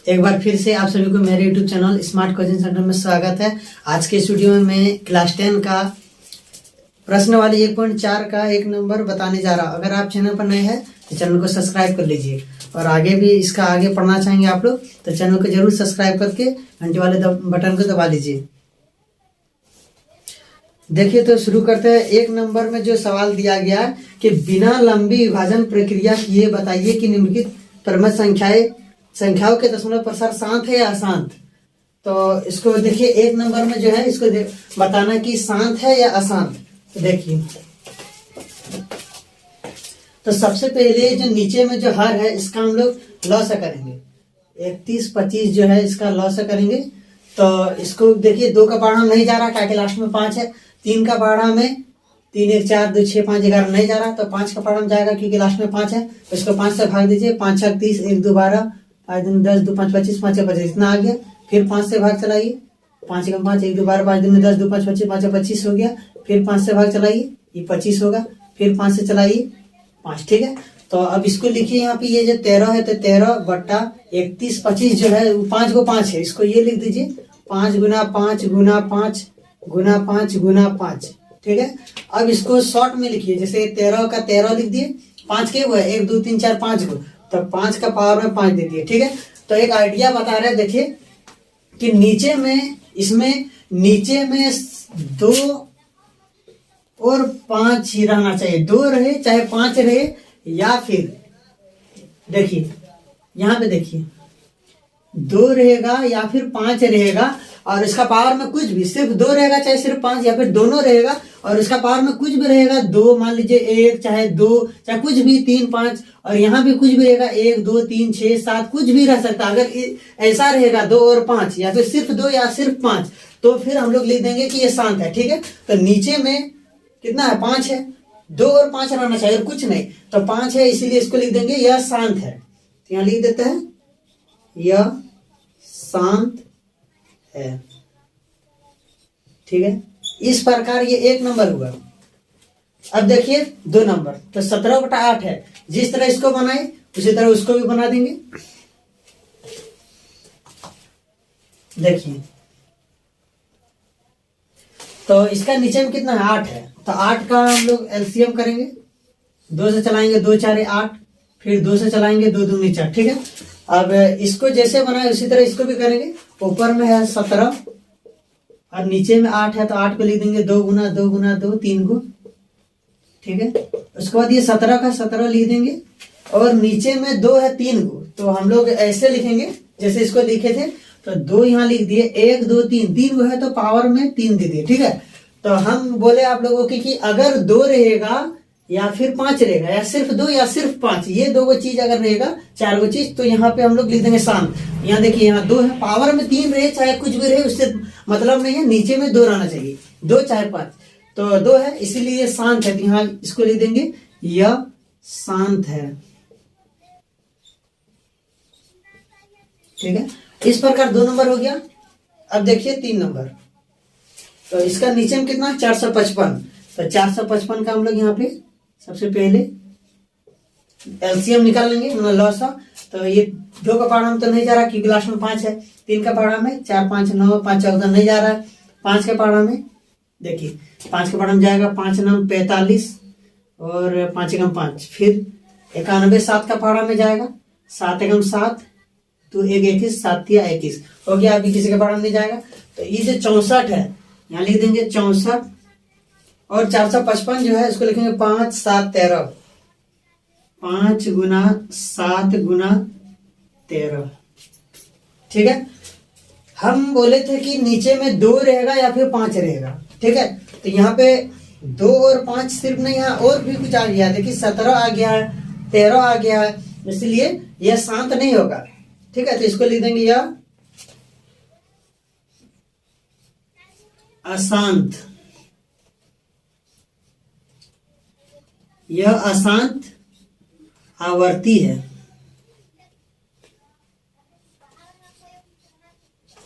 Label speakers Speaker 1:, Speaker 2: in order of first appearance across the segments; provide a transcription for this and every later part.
Speaker 1: एक बार फिर से आप सभी को मेरे YouTube channel smart coaching centre में स्वागत है। आज के इस वीडियो में मैं क्लास 10 का प्रश्न वाली 1.4 का 1 नंबर बताने जा रहा हूँ। अगर आप चैनल पर नए हैं तो चैनल को सब्सक्राइब कर लीजिए और आगे भी इसका आगे पढ़ना चाहेंगे आप लोग तो चैनल को जरूर सब्सक्राइब करके घंटी वाले बटन को दबा लीजिए। देखिए तो शुरू करते हैं। 1 नंबर में जो सवाल दिया गया है कि बिना लंबी विभाजन प्रक्रिया किए बताइए कि निम्नलिखित प्रमुख संख्याओं के दशमलव प्रसार शांत है या अशांत। तो इसको देखिए 1 नंबर में जो है इसको बताना कि शांत है या अशांत। तो देखिए तो सबसे पहले जो नीचे में जो हर है इसका हम लोग लॉ से करेंगे। 31, 25 जो है इसका लॉ से करेंगे। तो इसको देखिए 2 का पहाड़ा नहीं जा रहा क्या कि लास्ट में 5 है। 3 का पहाड़ा में 3 1 4 2 6 5 11 नहीं जा रहा तो 5 का पहाड़ा में जाएगा क्योंकि लास्ट में 5 है। तो इसको 5 से भाग दीजिए। 5 6 30, 1 2 12, 5 2 10, 2 5 25, 5 6 25 इतना आ गया। फिर 5 से भाग चलाइए। 5 1 5, 1 2 12, 5 2 10, 2 5 25, 5 25 हो गया। फिर 5 से भाग चलाइए, ये 25 होगा। फिर 5 से चलाइए 5, ठीक है। तो अब इसको लिखिए यहाँ पे ये जो 13 है तो 13 बट्टा 31 25 जो है 5 को 5 है, इसको ये लिख दीजिए 5 गुना 5 गुना 5 गुना 5 गुना 5, ठीक है। अब इसको शॉर्ट में लिखिए, जैसे 13 का 13 लिख दिए, 5 के वो है 1 2 3 4 5 को, तो 5 का पावर में 5 दे दिए, ठीक है। तो एक आइडिया बता रहे हैं देखिए कि नीचे में इसमें नीचे में 2 और 5 ही रहना चाहिए। 2 रहे चाहे 5 रहे, या फिर देखिए यहाँ पे देखिए 2 रहेगा या फिर 5 रहेगा और इसका पावर में कुछ भी सिर्फ 2 रहेगा चाहे सिर्फ 5, या फिर दोनों रहेगा और इसका पावर में कुछ भी रहेगा 2, मान लीजिए 1 चाहे 2 चाहे कुछ भी 3 5, और यहाँ भी कुछ भी रहेगा 1 2 3 6 7 कुछ भी रह सकता है। अगर ऐसा रहेगा 2 और 5 या फिर सिर्फ 2 या सिर्फ 5 तो फिर हम लोग लिख देंगे कि ये शांत है, ठीक है। तो नीचे में कितना है 5 है, 2 और 5 रहना चाहिए और कुछ नहीं, तो 5 है इसीलिए इसको लिख देंगे यह शांत है। तो यहाँ लिख देते हैं यह शांत है, ठीक है। इस प्रकार ये 1 नंबर हुआ। अब देखिए 2 नंबर, तो 17 बटा 8 है। जिस तरह इसको बनाए उसी तरह उसको भी बना देंगे। देखिए तो इसका नीचे में कितना है 8 है, तो 8 का हम लोग एलसीएम करेंगे। 2 से चलाएंगे 2 4 8, फिर 2 से चलाएंगे 2 2 4, ठीक है। अब इसको जैसे बनाए उसी तरह इसको भी करेंगे। ऊपर में है 17 और नीचे में 8 है, तो 8 को लिख देंगे 2 गुना 2 गुना 2 3 गुण, ठीक है। उसके बाद ये 17 का 17 लिख देंगे और नीचे में 2 है 3 गुण, तो हम लोग ऐसे लिखेंगे जैसे इसको लिखे थे। तो 2 यहाँ लिख दिए, 1 2 3, 3 गो है तो पावर में 3 दे दिए, ठीक है। तो हम बोले आप लोगों की कि अगर 2 रहेगा या फिर 5 रहेगा या सिर्फ 2 या सिर्फ 5, ये 2 गो चीज अगर रहेगा 4 गो चीज, तो यहाँ पे हम लोग लिख देंगे शांत। यहाँ देखिए यहाँ 2 है, पावर में 3 रहे चाहे कुछ भी रहे उससे मतलब नहीं है, नीचे में 2 रहना चाहिए, 2 चाहे 5, तो 2 है इसीलिए शांत है। तो यहाँ इसको लिख देंगे यह शांत है, ठीक है। इस प्रकार 2 नंबर हो गया। अब देखिए 3 नंबर, तो इसका नीचे में कितना 455, तो 455 का हम लोग यहाँ पे सबसे पहले एलसीएम निकाल लेंगे, मतलब लॉसा। तो ये 2 का पहाड़ा में तो नहीं जा रहा क्योंकि लास्ट में 5 है। 3 का पहाड़ा में 4 5 9 5 14 नहीं जा रहा है। 5 के पहाड़ा में देखिए 5 के पहाड़ा में जाएगा 5 9 45 और 5 1 5, फिर 91 7 का पहाड़ा में जाएगा 7 1 7 तो 1 21 7 या 21 हो गया। अभी किसी के पहाड़ा में नहीं जाएगा। तो ये जो 64 है यहाँ लिख देंगे 64 और 455 जो है इसको लिखेंगे 5 7 13, 5 गुना 7 गुना 13, ठीक है। हम बोले थे कि नीचे में 2 रहेगा या फिर 5 रहेगा, ठीक है। तो यहाँ पे 2 और 5 सिर्फ नहीं, यहाँ और भी कुछ आ गया। देखिए 17 आ गया है, 13 आ गया है, इसलिए यह शांत नहीं होगा, ठीक है। तो इसको लिख देंगे यह अशांत, यह अशांत आवर्ती है,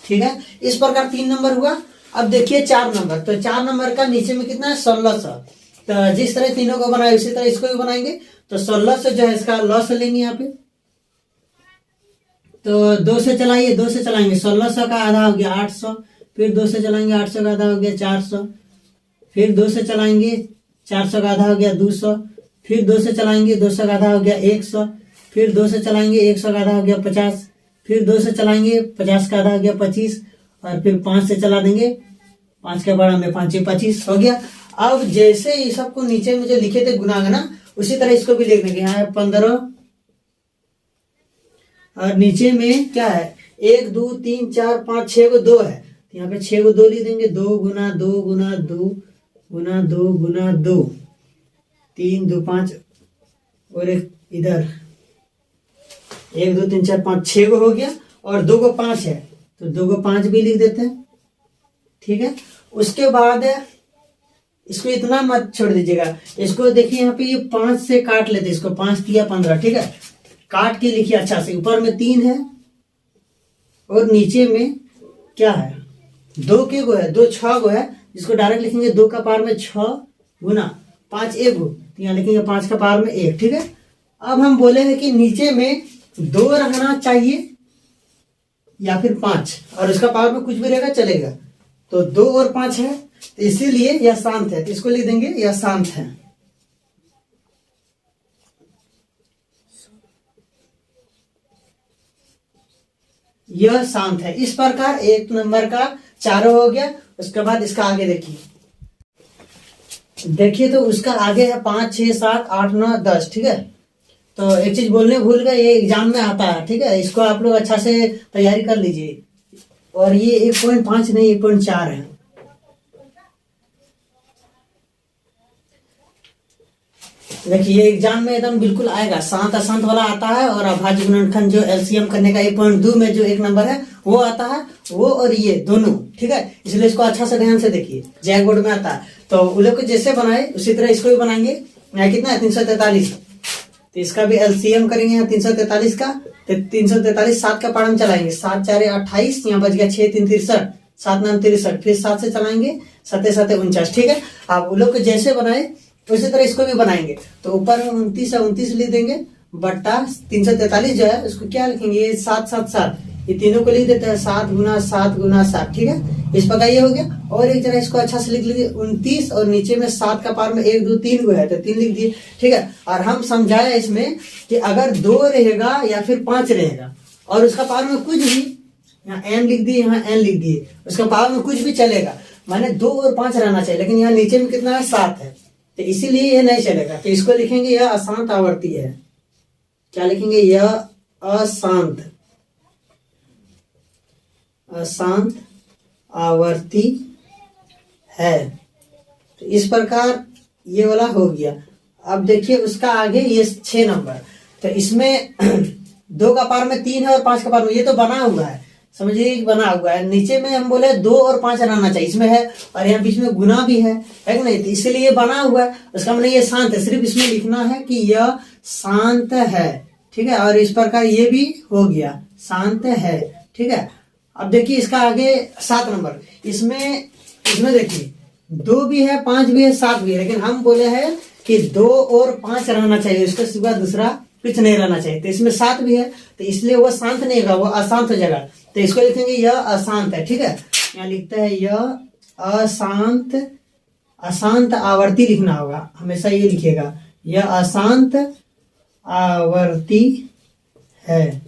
Speaker 1: ठीक है। इस प्रकार 3 नंबर हुआ। अब देखिए 4 नंबर, तो 4 नंबर का नीचे में कितना है 1600, तो जिस तरह तीनों को बनाए उसी तरह इसको भी बनाएंगे। तो 1600 जो है इसका लॉस लेंगे यहाँ पे, तो 2 से चलाइए, 2 से चलाएंगे 1600 का आधा हो गया 800, फिर 2 से चलाएंगे 800 का आधा हो गया 400, फिर 2 से चलाएंगे 400 का आधा हो गया 200, फिर 2 से चलाएंगे 200 का आधा हो गया 100, फिर 2 से चलाएंगे 100 का आधा हो गया 50, फिर 2 से चलाएंगे 50 का आधा हो गया 25, और फिर 5 से चला देंगे, 5 के बड़ा में 5 25 हो गया। अब जैसे ये सबको नीचे में जो लिखे थे गुना उसी तरह इसको भी लिख देंगे। यहाँ है 15 और नीचे में क्या है 1 2 3 4 5 6 को 2 है, तो यहाँ पे 6 को 2 लिख देंगे। 2 गुना 2 गुना 2 गुना 2 गुना 2, 3 2 5, और एक इधर 1 2 3 4 5 6 को हो गया, और 2 को 5 है तो 2 को 5 भी लिख देते हैं। ठीक है, उसके बाद इसको इतना मत छोड़ दीजिएगा, इसको देखिए यहाँ पे ये 5 से काट लेते, इसको 5 दिया 15। ठीक है, काट के लिखिए अच्छा से। ऊपर में 3 है और नीचे में क्या है 2 के गो है, 2 6 गो है, इसको डायरेक्ट लिखेंगे 2 का पावर में 6 गुना 5 1 गो, तो यहाँ लिखेंगे 5 का पावर में 1। ठीक है, अब हम बोले हैं कि नीचे में 2 रहना चाहिए या फिर 5, और उसका पावर में कुछ भी रहेगा चलेगा, तो 2 और 5 है, तो इसीलिए यह शांत है, तो इसको लिख देंगे यह शांत है। यह शांत है। इस प्रकार 1 नंबर का चारों हो गया। उसके बाद इसका आगे देखिए तो उसका आगे है 5 6 7 8 9 10। ठीक है, तो एक चीज बोलने भूल गए, ये एग्जाम में आता है। ठीक है, इसको आप लोग अच्छा से तैयारी कर लीजिए। और ये 1.5 नहीं 1.4 है। देखिए ये एग्जाम में एकदम बिल्कुल आएगा, शांत अशांत वाला आता है, और अभाज्य गुणनखंड जो एलसीएम करने का 1.2 में जो 1 नंबर है वो आता है, वो और ये दोनों। ठीक है, इसलिए इसको अच्छा से ध्यान से देखिए, जैक बोर्ड में आता है। तो उन लोग को जैसे बनाए उसी तरह इसको भी बनाएंगे। यहाँ कितना है 343, तो इसका भी एलसीएम करेंगे यहाँ 343 का, तो 343 7 का पारा में चलाएंगे, 7 4 28, यहाँ बच गया 6 3 63, 7 9 63, फिर 7 से चलाएंगे 7 7 49। ठीक है, आप उन लोग को जैसे बनाए उसी तरह इसको भी बनाएंगे। तो ऊपर में 29 है 29 लिख देंगे, बट्टा 343 जो है उसको क्या लिखेंगे, ये 7 7 7, ये तीनों को लिख देते हैं 7 गुना 7 गुना 7। ठीक है, इस प्रकार ये हो गया। और एक जरा इसको अच्छा से लिख लीजिए 29, और नीचे में 7 का पावर में 1 2 3 को है, तो 3 लिख दिए। ठीक है, और हम समझाया इसमें कि अगर 2 रहेगा या फिर 5 रहेगा और उसका पावर में कुछ भी, यहाँ n लिख दिए यहाँ n लिख दिए, उसका पावर में कुछ भी चलेगा, माने 2 और 5 रहना चाहिए, लेकिन यहाँ नीचे में कितना है 7 है, तो इसीलिए ये नहीं चलेगा। तो इसको लिखेंगे यह अशांत आवर्ती है। क्या लिखेंगे, यह अशांत आवर्ती है। तो इस प्रकार ये वाला हो गया। अब देखिए उसका आगे ये 6 नंबर, तो इसमें 2 का पावर में 3 है और 5 का पावर में, ये तो बना हुआ है, समझिए बना हुआ है। नीचे में हम बोले 2 और 5 रहना चाहिए, इसमें है, और यहाँ बीच में गुना भी है कि नहीं, तो इसलिए ये बना हुआ है। उसका मतलब ये शांत है, सिर्फ इसमें लिखना है कि यह शांत है। ठीक है, और इस प्रकार ये भी हो गया, शांत है। ठीक है, अब देखिए इसका आगे 7 नंबर, इसमें देखिए 2 भी है 5 भी है 7 भी है, लेकिन हम बोले हैं कि 2 और 5 रहना चाहिए, उसके सिवा दूसरा कुछ नहीं रहना चाहिए, तो इसमें 7 भी है, तो इसलिए वो शांत नहीं होगा, वो अशांत हो जाएगा। तो इसको लिखेंगे यह अशांत है। ठीक है, यहाँ लिखता है यह अशांत आवर्ती लिखना होगा, हमेशा ये लिखेगा, यह अशांत आवर्ती है।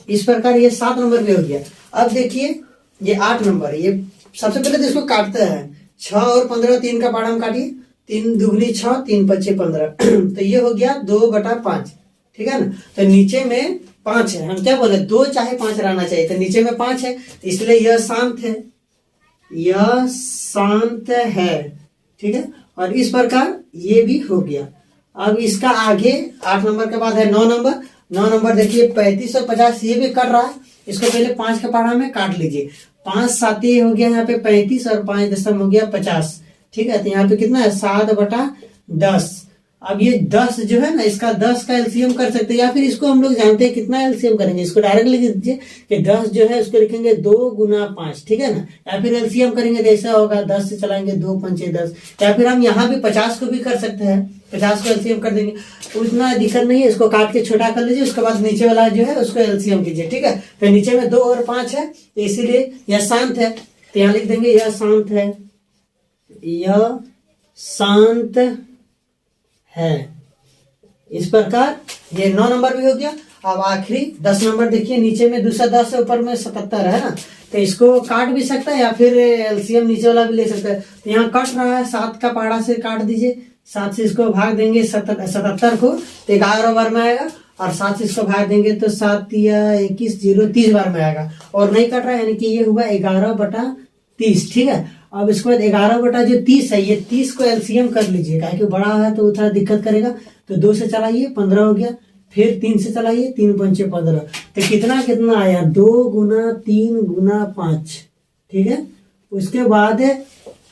Speaker 1: इस प्रकार ये 7 नंबर पे हो गया। अब देखिए ये 8 नंबर, ये सबसे पहले तो इसको काटते हैं, 6 और 15, 3 का पारा हम काटिए, 3 दूगनी 6 3 5 15, तो ये हो गया 2/5। ठीक है ना, तो नीचे में 5 है, हम क्या बोले 2 चाहे 5 रहना चाहिए, तो नीचे में 5 है, तो इसलिए यह शांत है, यह शांत है। ठीक है, और इस प्रकार ये भी हो गया। अब इसका आगे 8 नंबर के बाद है 9 नंबर। 9 नंबर देखिए 35 और 50 ये भी कट रहा है, इसको पहले 5 के पारा में काट लीजिए, 5 7 हो गया यहाँ पे 35 और 5 दशम हो गया 50। ठीक है, तो यहाँ पे कितना है 7/10। अब ये 10 जो है ना, इसका 10 का एलसीएम कर सकते हैं, या फिर इसको हम लोग जानते हैं कितना एलसीएम करेंगे, इसको डायरेक्ट लिख दीजिए कि 10 जो है उसको लिखेंगे 2 गुना 5। ठीक है ना, या फिर एलसीएम करेंगे तो ऐसा होगा 10 से चलाएंगे 2 5 10, या फिर हम यहाँ भी 50 को भी कर सकते हैं, 50 को एलसीएम कर देंगे, उतना दिक्कत नहीं है। इसको काट के छोटा कर लीजिए, उसके बाद नीचे वाला जो है उसको एलसीएम कीजिए, ठीक है। तो नीचे में 2 और 5 है, इसीलिए यह शांत है, तो यहाँ लिख देंगे यह शांत है, यह शांत है। इस प्रकार ये 9 नंबर भी हो गया। अब आखिरी 10 नंबर देखिए, नीचे में दूसरा 10 है, ऊपर में 77 है ना, तो इसको काट भी सकता है या फिर एलसीएम नीचे वाला भी ले सकता है। तो यहाँ कट रहा है, 7 का पहाड़ा से काट दीजिए, 7 से इसको भाग देंगे 77 को, तो 11 बार में आएगा, और 7 से इसको भाग देंगे तो 7 या 21 0 30 बार में आएगा, और नहीं कट रहा है, यानी कि ये हुआ 11/30, ठीक है। अब इसके बाद 11/30 है, ये 30 को एलसीएम कर लीजिए, काहे कि बड़ा है तो थोड़ा दिक्कत करेगा। तो 2 से चलाइए 15 हो गया, फिर 3 से चलाइए 3 पंचे 15, तो कितना आया 2 गुना 3 गुना 5, ठीक है। उसके बाद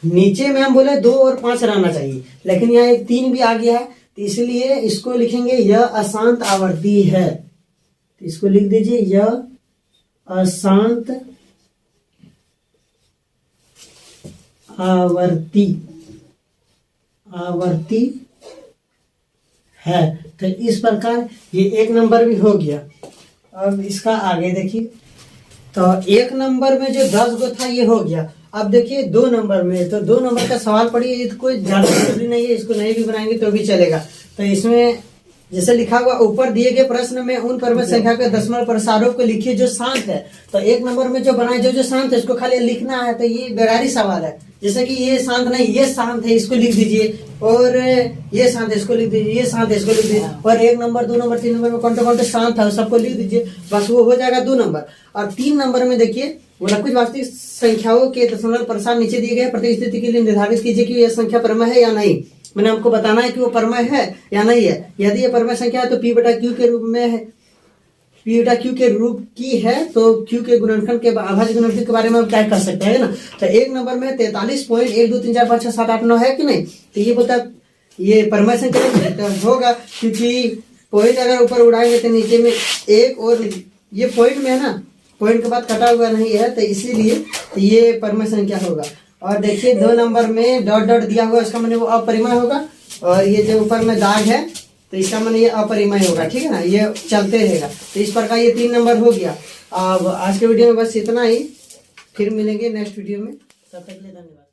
Speaker 1: नीचे में हम बोले 2 और 5 रहना चाहिए, लेकिन यहाँ एक 3 भी आ गया है, तो इसलिए इसको लिखेंगे यह अशांत आवर्ती है। तो इसको लिख दीजिए यह अशांत आवर्ती है। तो इस प्रकार ये 1 नंबर भी हो गया। अब इसका आगे देखिए, तो 1 नंबर में जो 10 गो था ये हो गया। अब देखिए 2 नंबर में, तो 2 नंबर का सवाल पढ़िए, ये तो कोई ज्यादा जरूरी नहीं है, इसको नहीं भी बनाएंगे तो भी चलेगा। तो इसमें जैसे लिखा हुआ ऊपर दिए गए प्रश्न में उन परमेय संख्या के दशमलव प्रसारों को लिखिए जो शांत है। तो 1 नंबर में जो बनाए जो शांत है इसको खाली लिखना है, तो ये बेगारी सवाल है। जैसे कि ये शांत नहीं, ये शांत है, इसको लिख दीजिए, और ये शांत है, इसको लिख दीजिए, ये शांत है, इसको लिख दीजिए, और 1 नंबर 2 नंबर 3 नंबर में कौन शांत है सबको लिख दीजिए, बस वो हो जाएगा 2 नंबर। और 3 नंबर में देखिए, बोला कुछ वास्तविक संख्याओं के दशमलव प्रसार नीचे दिए गए प्रत्येक स्थिति के लिए निर्धारित कीजिए कि यह संख्या परमेय है या नहीं। मैंने आपको बताना है कि वो परमेय है या नहीं है। यदि ये परमेय संख्या है तो P/Q के रूप में है, P/Q के रूप की है, तो Q के गुणनखंड के अभाज्य गुणनखंड के बारे में हम क्या कर सकते हैं ना। तो 1 नंबर में 43.1 2 3 4 5 6 7 8 9 है कि नहीं, तो ये बता ये परमेय संख्या होगा, क्योंकि पॉइंट अगर ऊपर उड़ाएंगे तो नीचे में 1, और ये पॉइंट में है ना, पॉइंट के बाद कटा हुआ नहीं है, तो इसीलिए ये परमेय संख्या होगा। और देखिए 2 नंबर में डॉट डॉट दिया हुआ, इसका माने वो अपरिमेय होगा, और ये जो ऊपर में दाग है तो इसका माने ये अपरिमेय होगा, ठीक है ना, ये चलते रहेगा। तो इस प्रकार ये 3 नंबर हो गया। अब आज के वीडियो में बस इतना ही, फिर मिलेंगे नेक्स्ट वीडियो में, तब तक के लिए धन्यवाद।